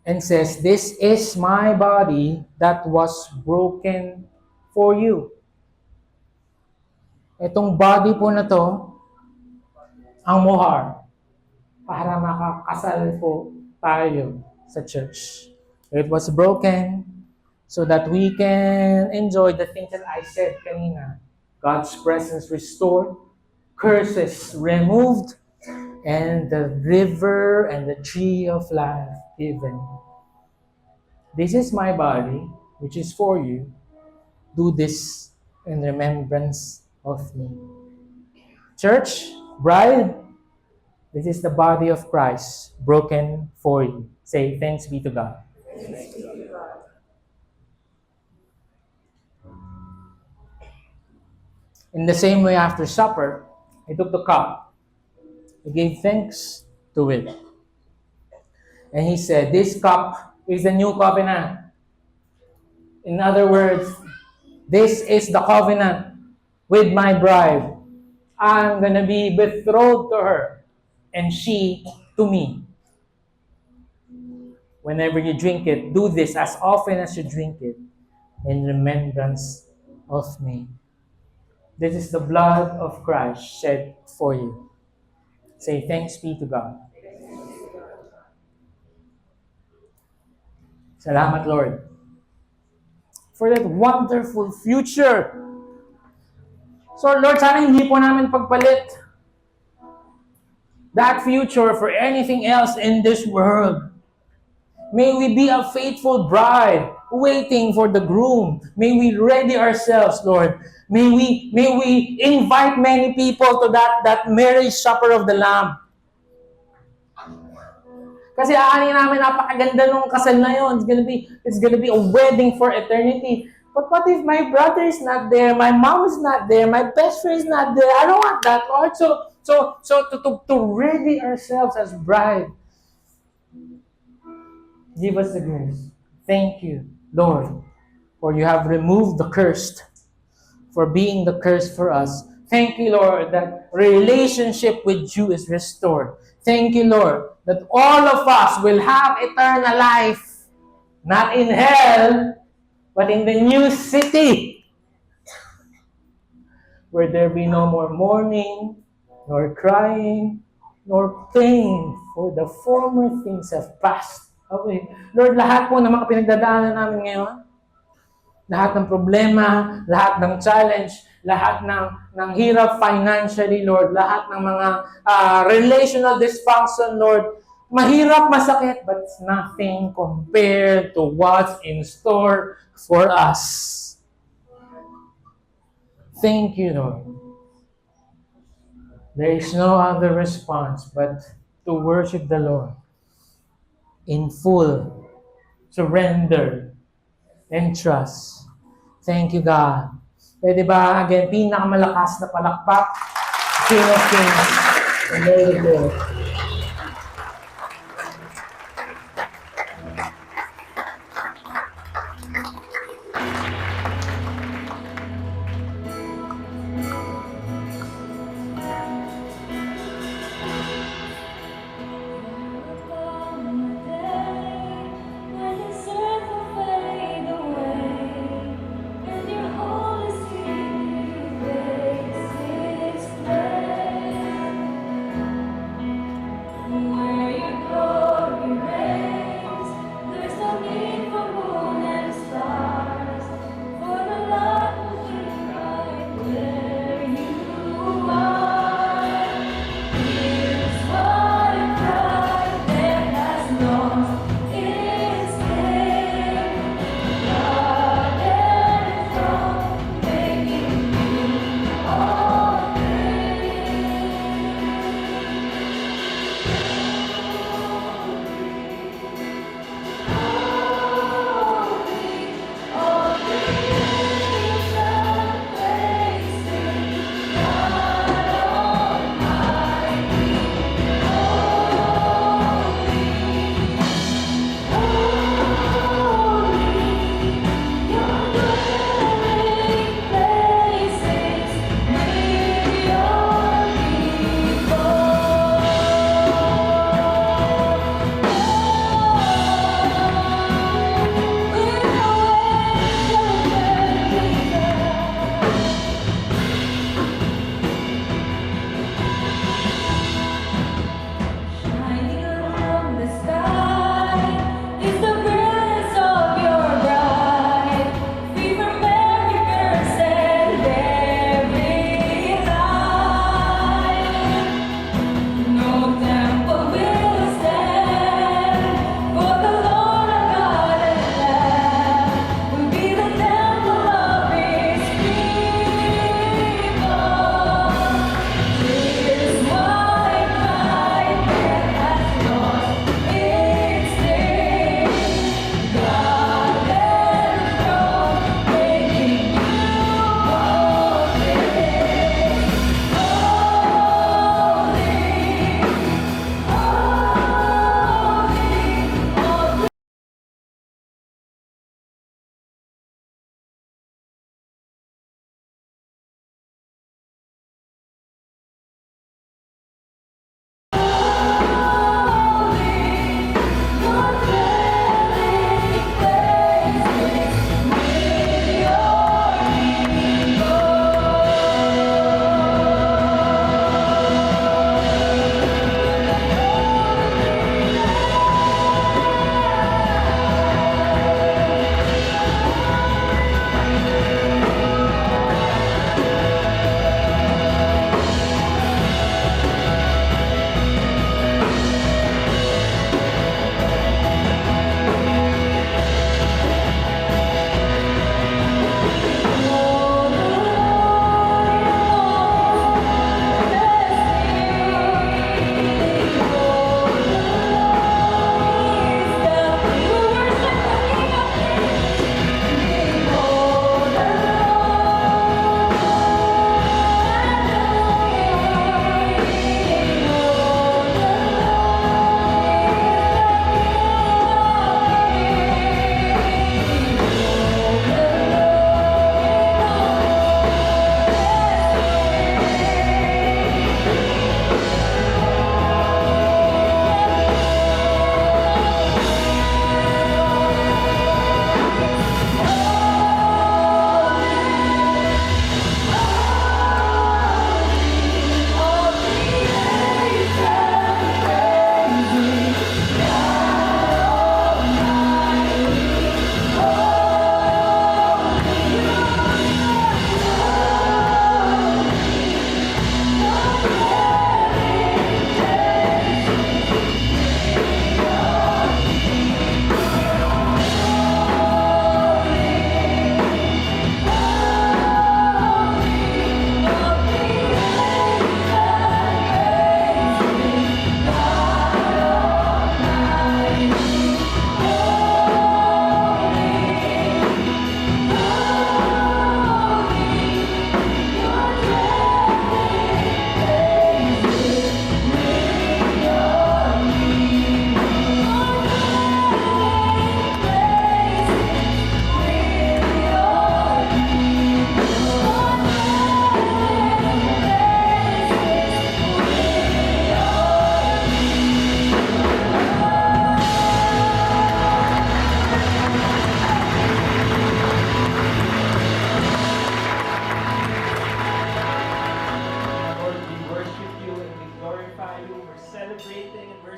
and says, "This is my body that was broken for you." Itong body po na to, ang muhar, para makakasal po tayo sa church. It was broken so that we can enjoy the things that I said kanina. God's presence restored, curses removed, and the river and the tree of life given. This is my body, which is for you. Do this in remembrance of me. Church, bride, this is the body of Christ broken for you. Say, thanks be to God. In the same way, after supper, he took the cup. He gave thanks to it. And he said, this cup is the new covenant. In other words, this is the covenant with my bride. I'm going to be betrothed to her and she to me. Whenever you drink it, do this as often as you drink it in remembrance of me. This is the blood of Christ shed for you. Say, thanks be to God. Salamat, Lord, for that wonderful future. So, Lord, sana hindi po namin pagpalit that future for anything else in this world. May we be a faithful bride waiting for the groom. May we ready ourselves, Lord. May we invite many people to that marriage supper of the Lamb. Kasi aanin namin napakaganda nung kasal na yun. It's gonna be a wedding for eternity. But what if my brother is not there, my mom is not there, my best friend is not there? I don't want that, Lord. So to ready ourselves as bride, give us the grace. Thank you, Lord, for you have removed the cursed, for being the curse for us. Thank you, Lord, that relationship with you is restored. Thank you, Lord, that all of us will have eternal life, not in hell, but in the new city, where there be no more mourning, nor crying, nor pain, for the former things have passed away. Lord, lahat po ng mga pinagdadaanan namin ngayon, lahat ng problema, lahat ng challenge, lahat ng hirap financially, Lord, lahat ng mga relational dysfunction, Lord, mahirap, masakit, but it's nothing compared to what's in store for us. Thank you, Lord. There is no other response but to worship the Lord in full surrender and trust. Thank you, God. Pwede ba, again, pinakamalakas na palakpak, King of Kings, and Lord of Lords.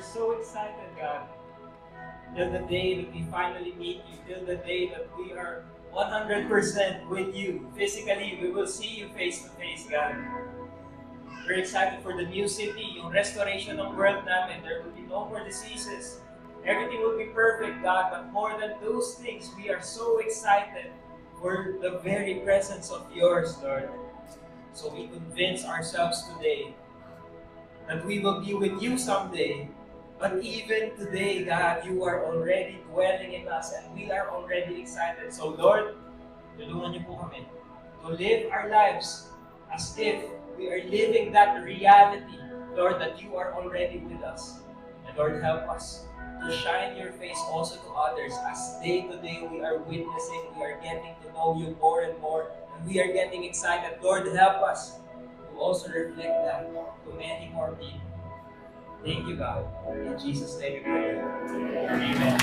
we're so excited, God. Till the day that we finally meet you, till the day that we are 100% with you. Physically, we will see you face to face, God. We're excited for the new city, yung restoration ng world namin. There will be no more diseases. Everything will be perfect, God. But more than those things, we are so excited for the very presence of yours, Lord. So we convince ourselves today that we will be with you someday. But even today, God, you are already dwelling in us and we are already excited. So Lord, tulungan niyo po kami to live our lives as if we are living that reality, Lord, that you are already with us. And Lord, help us to shine your face also to others as day to day we are witnessing, we are getting to know you more and more, and we are getting excited. Lord, help us to also reflect that to many more people. Thank you, God. In Jesus' name we pray. Amen.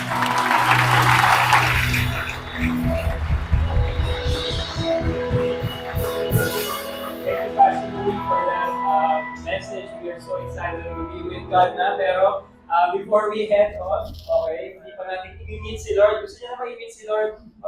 Thank you, Pastor Louie, for that message. We are so excited to be with God na. Pero before we head on, okay, hindi pa natin i-meet si Lord. Gusto niyo na ma-meet si Lord?